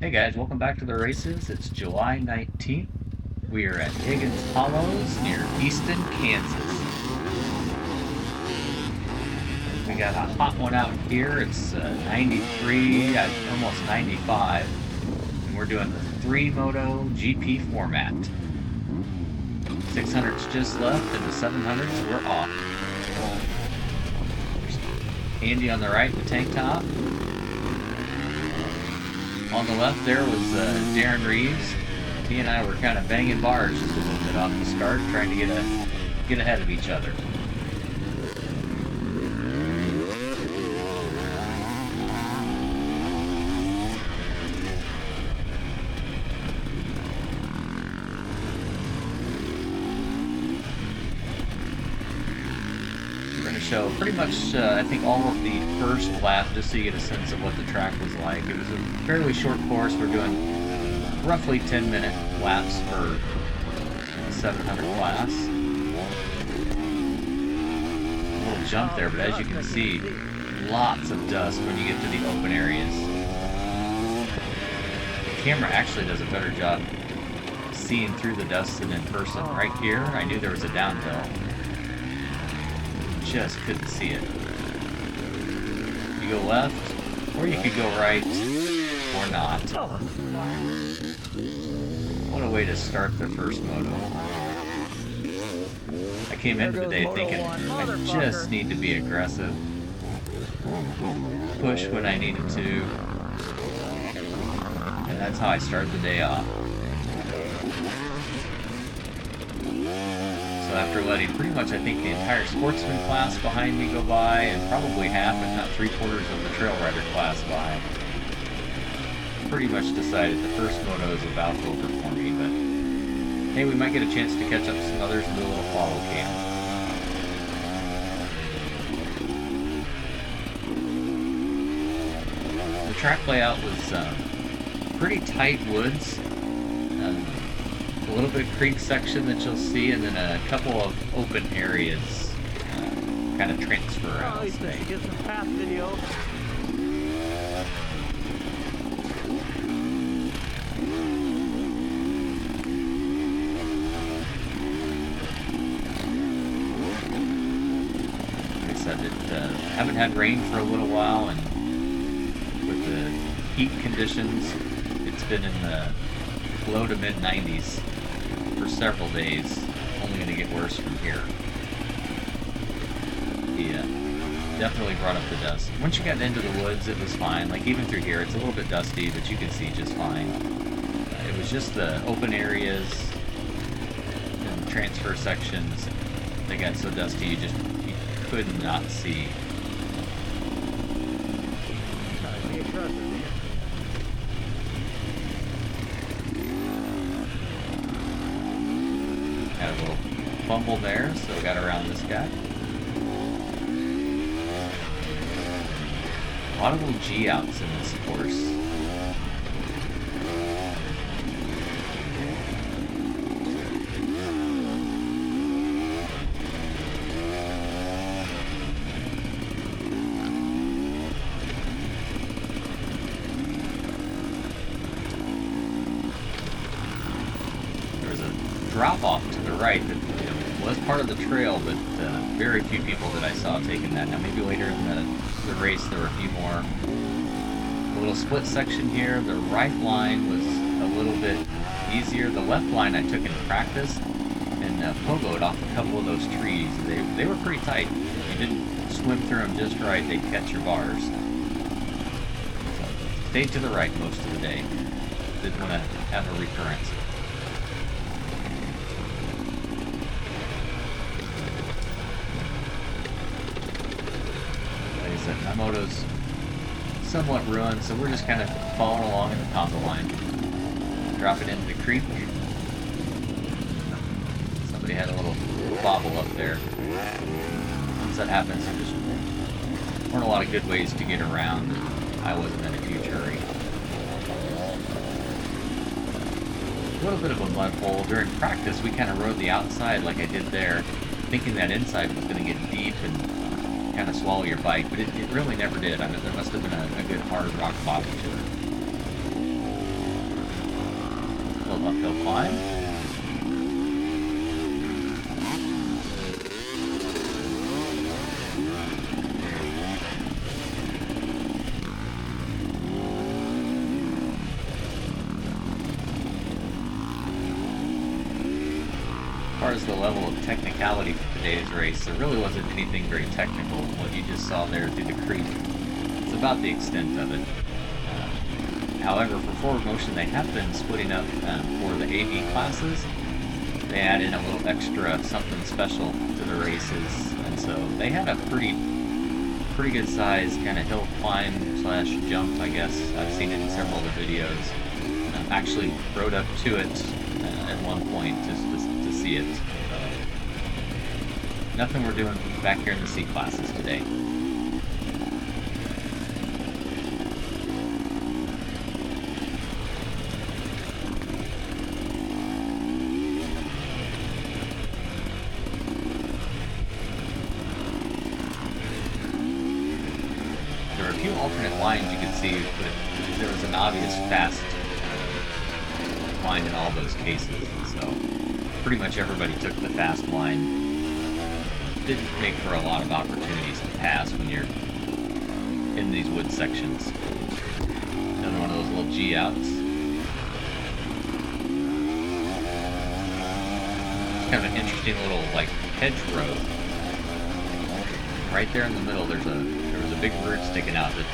Hey guys, welcome back to the races. It's July 19th. We are at Higgins Hallows near Easton, Kansas. We got a hot one out here. It's 93, almost 95. And we're doing the 3-moto GP format. 600s just left and the 700s we're off. Andy on the right in the tank top. On the left there was Darren Reeves. He and I were kind of banging bars just a little bit off the start, trying to get ahead of each other. We're going to show pretty much, I think, all of the first lap, just so you get a sense of what the track was like. It was a fairly short course. We're doing roughly 10-minute laps for the 700 class. A little jump there, but as you can see, lots of dust when you get to the open areas. The camera actually does a better job seeing through the dust than in person. Right here, I knew there was a downhill. Just couldn't see it. You go left, or you could go right, or not. What a way to start the first moto. I came into the day thinking I just need to be aggressive, push when I needed to, and that's how I start the day off. So after letting pretty much, I think, the entire sportsman class behind me go by, and probably half, if not 3/4 of the trail rider class by, pretty much decided the first moto is about over for me, but hey, we might get a chance to catch up to some others and do a little follow cam. The track layout was pretty tight woods, a little bit of creek section that you'll see, and then a couple of open areas, kind of transfer, I would say. Get some past video. Haven't had rain for a little while, and with the heat conditions, it's been in the low to mid 90s for several days. Only going to get worse from here. Yeah, definitely brought up the dust. Once you got into the woods, it was fine. Like even through here, it's a little bit dusty, but you can see just fine. It was just the open areas and the transfer sections that got so dusty you could not see. Had a little fumble there, so we got around this guy. A lot of little G outs in this course. Drop off to the right that was part of the trail, but very few people that I saw taking that. Now maybe later in the race there were a few more. A little split section here. The right line was a little bit easier. The left line I took in practice and pogoed off a couple of those trees. They were pretty tight. If you didn't swim through them just right, they'd catch your bars. So stayed to the right most of the day. Didn't want to have a recurrence. My moto's somewhat ruined, so we're just kind of following along in the Congo line. Drop it into the creek. Somebody had a little bobble up there. Once that happens, there just weren't a lot of good ways to get around. I wasn't in a huge hurry. A little bit of a mud hole. During practice, we kind of rode the outside like I did there, thinking that inside was going to get deep and kind of swallow your bike, but it really never did. I mean, there must have been a good hard rock bottom to it. uphill climb. As far as the level of technicality for today's race, there really wasn't anything very technical. What you just saw there through the creek, it's about the extent of it. However, for forward motion, they have been splitting up for the AV classes. They add in a little extra something special to the races, and so they had a pretty good size kind of hill climb slash jump, I guess. I've seen it in several of the videos. Actually rode up to it at one point just to see it. Nothing we're doing back here in the C classes today. There were a few alternate lines you could see, but there was an obvious fast line in all those cases, and so pretty much everybody took the fast line. Didn't make for a lot of opportunities to pass when you're in these wood sections. Another one of those little G outs. It's kind of an interesting little like hedgerow. Right there in the middle, there was a big root sticking out that,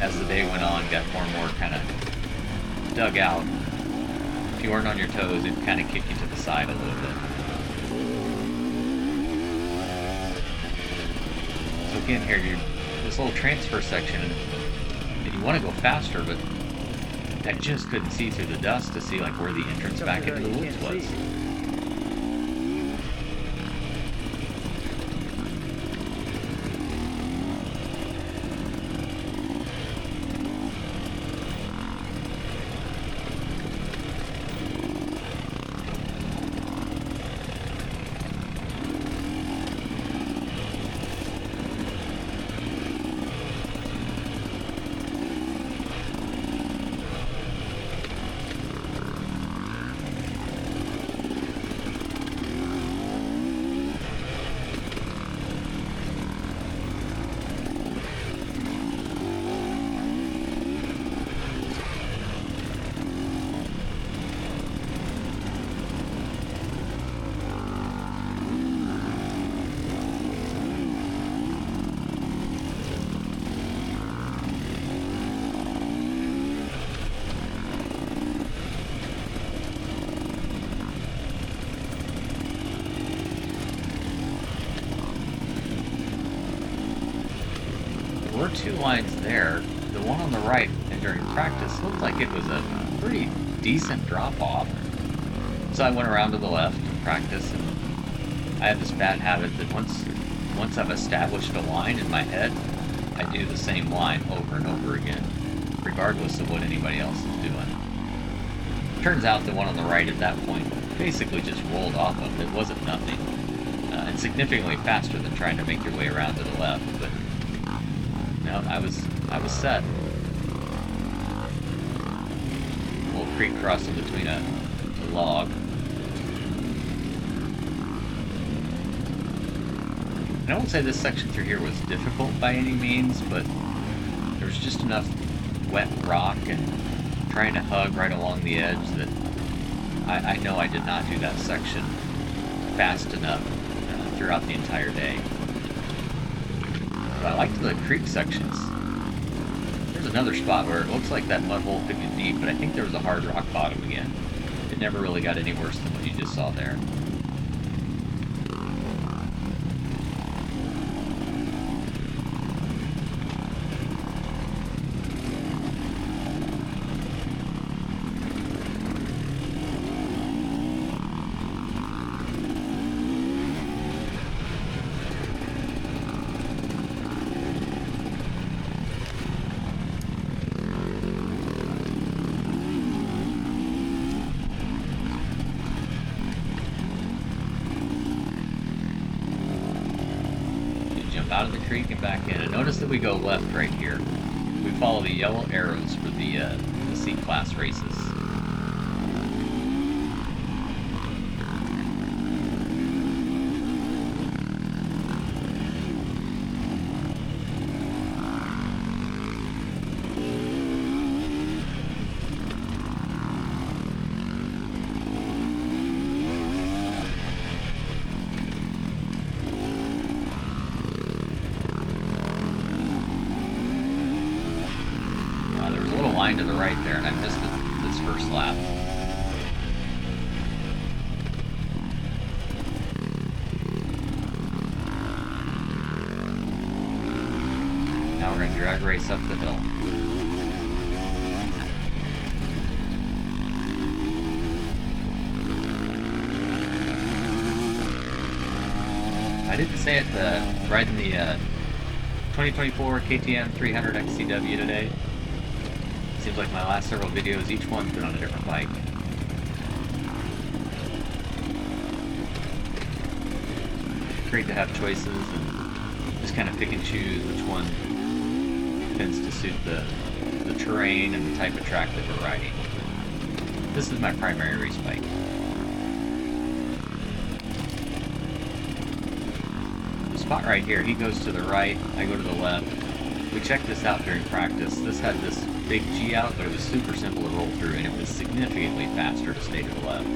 as the day went on, got more and more kind of dug out. If you weren't on your toes, it'd kind of kick you to the side a little bit. So again, here, this little transfer section, and you want to go faster, but I just couldn't see through the dust to see like where the entrance back into the woods was. There were two lines there. The one on the right, and during practice, looked like it was a pretty decent drop-off. So I went around to the left in practice, and I have this bad habit that once I've established a line in my head, I do the same line over and over again, regardless of what anybody else is doing. Turns out the one on the right at that point basically just rolled off of it. It wasn't nothing. And significantly faster than trying to make your way around to the left, but no, I was set. A little creek crossing between a log. And I won't say this section through here was difficult by any means, but there was just enough wet rock and trying to hug right along the edge that I know I did not do that section fast enough throughout the entire day. But I liked the creek sections. There's another spot where it looks like that mud hole could get deep, but I think there was a hard rock bottom again. It never really got any worse than what you just saw there. Out of the creek and back in. And notice that we go left right here. We follow the yellow arrows for the C-class races. line to the right there, and I missed it this first lap. Now we're going to drag race up the hill. I didn't say it riding the 2024 KTM 300 XCW today. Seems like my last several videos, each one's been on a different bike. Great to have choices and just kind of pick and choose which one tends to suit the terrain and the type of track that we're riding. This is my primary race bike. Spot right here, he goes to the right, I go to the left. We checked this out during practice. This had this big G out, but it was super simple to roll through, and it was significantly faster to stay to the left.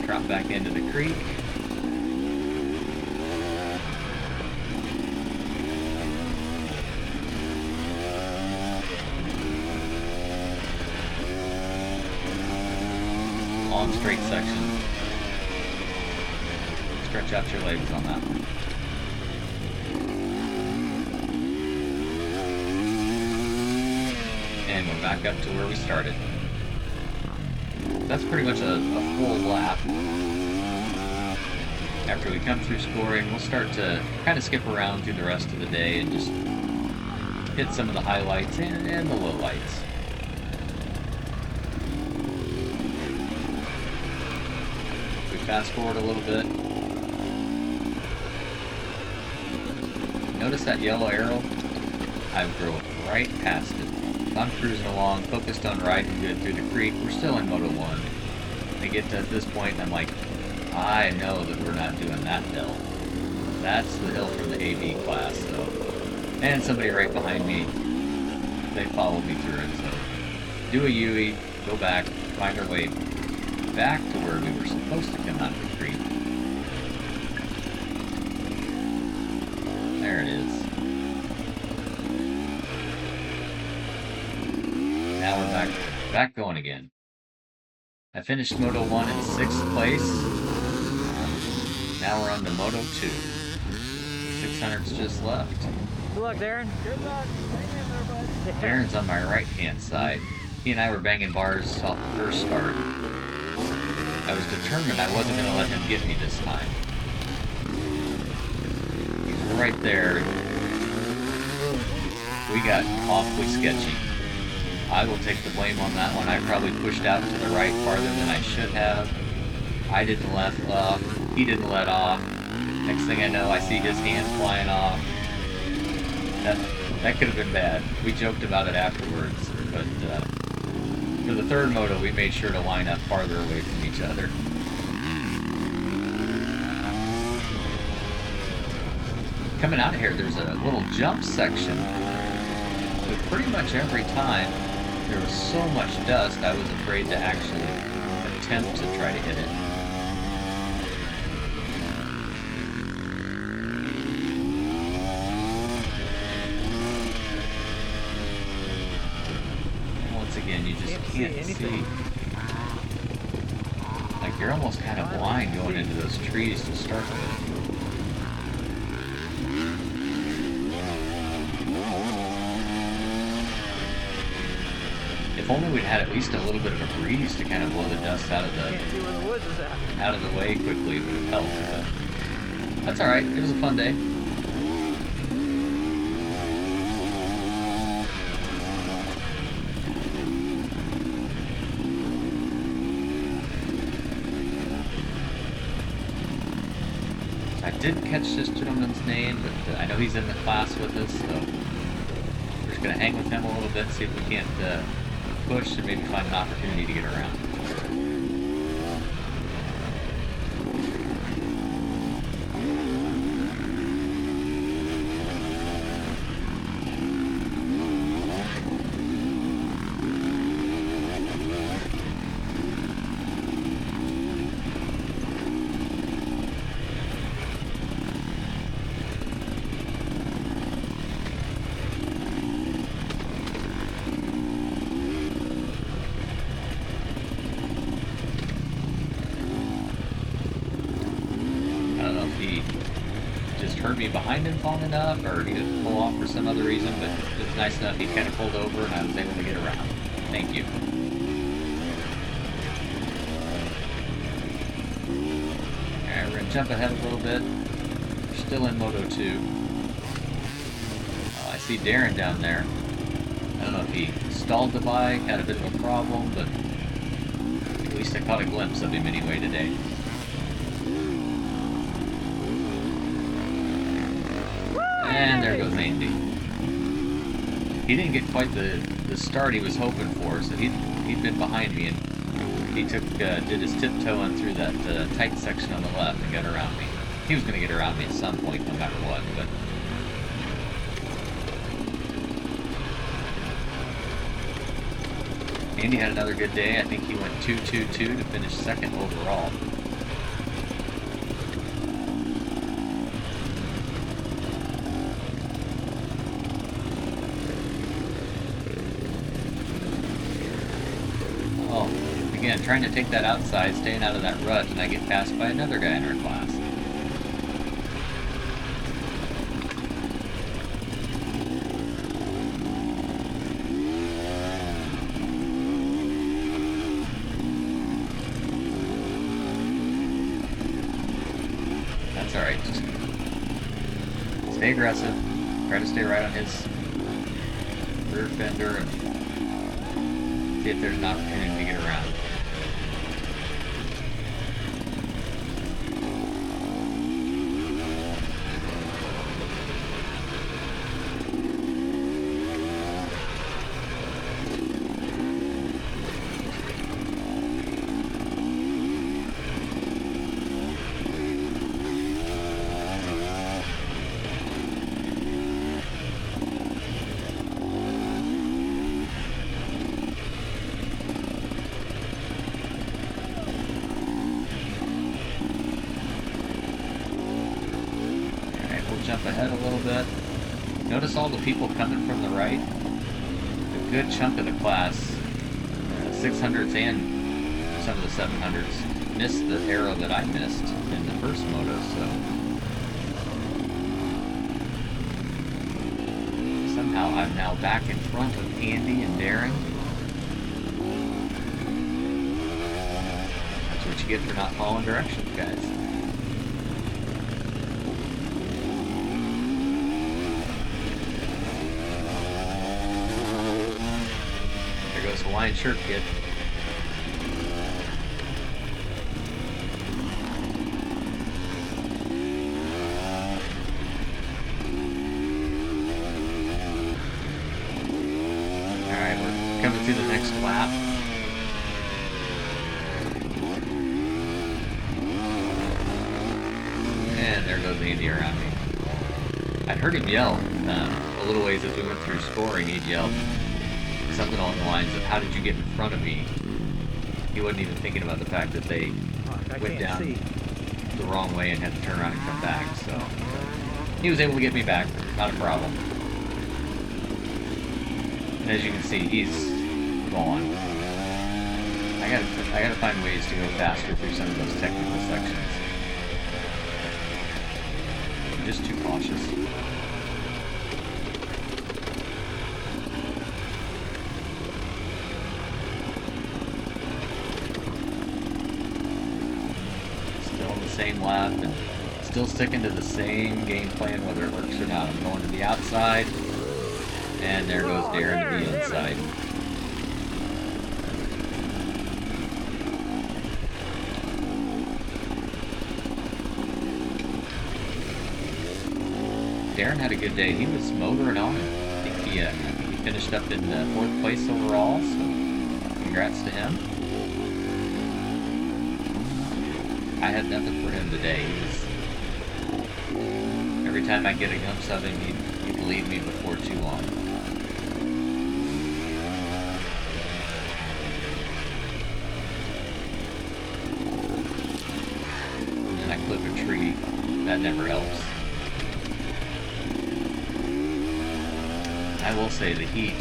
Drop back into the creek. Long straight section. Stretch out your legs on that one. And we're back up to where we started. That's pretty much a full lap. After we come through scoring, we'll start to kind of skip around through the rest of the day and just hit some of the highlights and the lowlights. We fast forward a little bit. Notice that yellow arrow? I drove right past it. I'm cruising along, focused on riding good through the creek. We're still in Moto 1. I get to this point and I'm like, I know that we're not doing that hill. That's the hill from the AB class, so. And somebody right behind me, they followed me through it, so. Do a U-ey, go back, find our way back to where we were supposed to come out of the creek. There it is. Now we're back going again. I finished Moto 1 in 6th place. Now we're on to Moto 2. 600's just left. Good luck, Darren. Good luck. Hang in there, bud. Darren's on my right-hand side. He and I were banging bars off the first start. I was determined I wasn't going to let him get me this time. He's right there. We got awfully sketchy. I will take the blame on that one. I probably pushed out to the right farther than I should have. I didn't let off. He didn't let off. Next thing I know, I see his hand flying off. That could have been bad. We joked about it afterwards, but for the third moto, we made sure to line up farther away from each other. Coming out of here, there's a little jump section. But pretty much every time, there was so much dust, I was afraid to actually attempt to try to hit it. And once again, you just can't see. Like, you're almost kind of blind going into those trees to start with. If only we'd had at least a little bit of a breeze to kind of blow the dust out of the way quickly, it would have helped. But that's alright, it was a fun day. I didn't catch this gentleman's name, but I know he's in the class with us, so we're just going to hang with him a little bit, see if we can't push and maybe find an opportunity to get around. just heard me behind him long enough, or he didn't pull off for some other reason, but it was nice enough he kind of pulled over and I was able to get around. Thank you. Alright, we're going to jump ahead a little bit. We're still in Moto 2. I see Darren down there. I don't know if he stalled the bike, had a bit of a problem, but at least I caught a glimpse of him anyway today. And there goes Andy. He didn't get quite the start he was hoping for, so he'd been behind me, and he did his tiptoeing through that tight section on the left and got around me. He was going to get around me at some point, no matter what, but... Andy had another good day. I think he went 2-2-2 to finish second overall. Again, trying to take that outside, staying out of that rut, and I get passed by another guy in our class. That's alright, just stay aggressive, try to stay right on his rear fender, and see if there's an opportunity to get around. Jump ahead a little bit. Notice all the people coming from the right. A good chunk of the class, 600s and some of the 700s, missed the arrow that I missed in the first moto, so somehow I'm now back in front of Andy and Darren. That's what you get for not following directions, guys. Hawaiian shirt kid. Alright, we're coming through the next lap. And there goes Andy around me. I heard him yell a little ways as we went through scoring. He'd yelled something along the lines of, "How did you get in front of me?" He wasn't even thinking about the fact that they went down the wrong way and had to turn around and come back, so he was able to get me back, not a problem. And as you can see, he's gone. I gotta find ways to go faster through some of those technical sections. I'm just too cautious. Same lap and still sticking to the same game plan whether it works or not. I'm going to the outside, and there goes Darren to the inside. Darren had a good day. He was motoring on. I think he finished up in 4th place overall, so congrats to him. I had nothing for him today. Every time I get a glimpse of him, he'd leave me before too long. And I clip a tree. That never helps. I will say the heat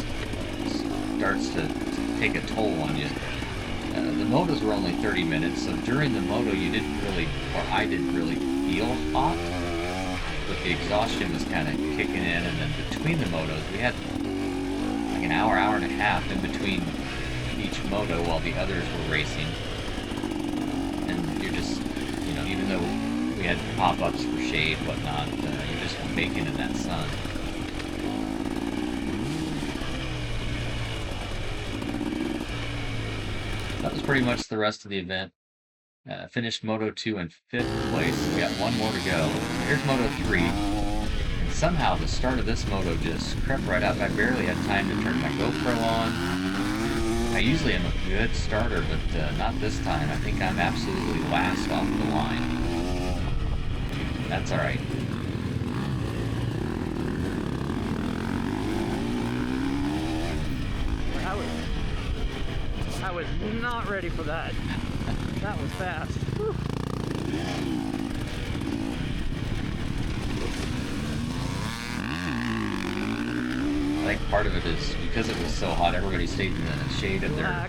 starts to take a toll on you. The motos were only 30 minutes, so during the moto you didn't really, or I didn't really feel hot. But the exhaustion was kind of kicking in, and then between the motos, we had like an hour, hour and a half in between each moto while the others were racing. And you're just, you know, even though we had pop-ups for shade, whatnot, you're just baking in that sun. That was pretty much the rest of the event. Finished Moto 2 in 5th place. We got one more to go. Here's Moto 3. And somehow the start of this moto just crept right up. I barely had time to turn my GoPro on. I usually am a good starter, but not this time. I think I'm absolutely last off the line. That's alright. I was not ready for that. That was fast. Whew. I think part of it is because it was so hot, everybody stayed in the shade of their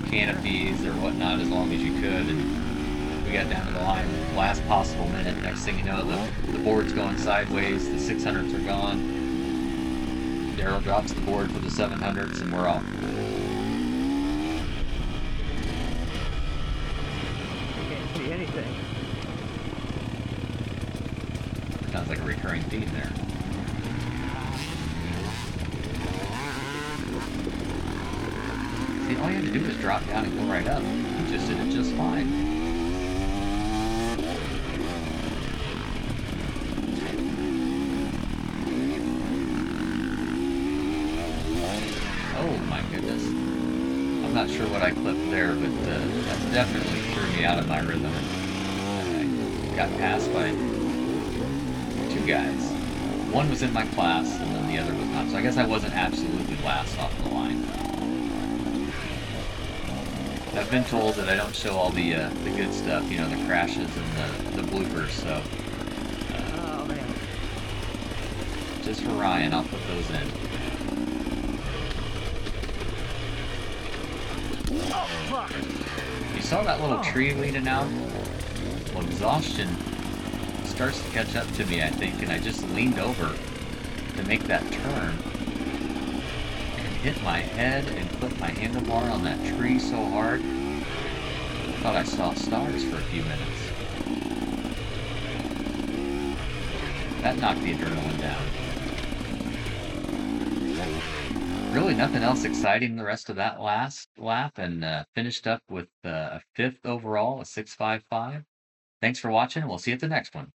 canopies or whatnot as long as you could, and we got down to the line last possible minute. Next thing you know, the board's going sideways, the 600s are gone. Daryl drops the board for the 700s, and we're off. Anything. Sounds like a recurring theme there. See, all you had to do was drop down and go right up. You just did it just fine. Oh my goodness. I'm not sure what I clipped there, but that definitely threw me out of my rhythm. I got passed by 2 guys. One was in my class, and then the other was not. So I guess I wasn't absolutely last off the line. I've been told that I don't show all the good stuff, you know, the crashes and the bloopers. So oh man! Just for Ryan, I'll put those in. Oh fuck! You saw that little tree leaning out? Well, exhaustion starts to catch up to me, I think, and I just leaned over to make that turn and hit my head and clipped my handlebar on that tree so hard, I thought I saw stars for a few minutes. That knocked the adrenaline down. Really nothing else exciting the rest of that last lap, and finished up with a 5th overall, a 6.55. Thanks for watching, and we'll see you at the next one.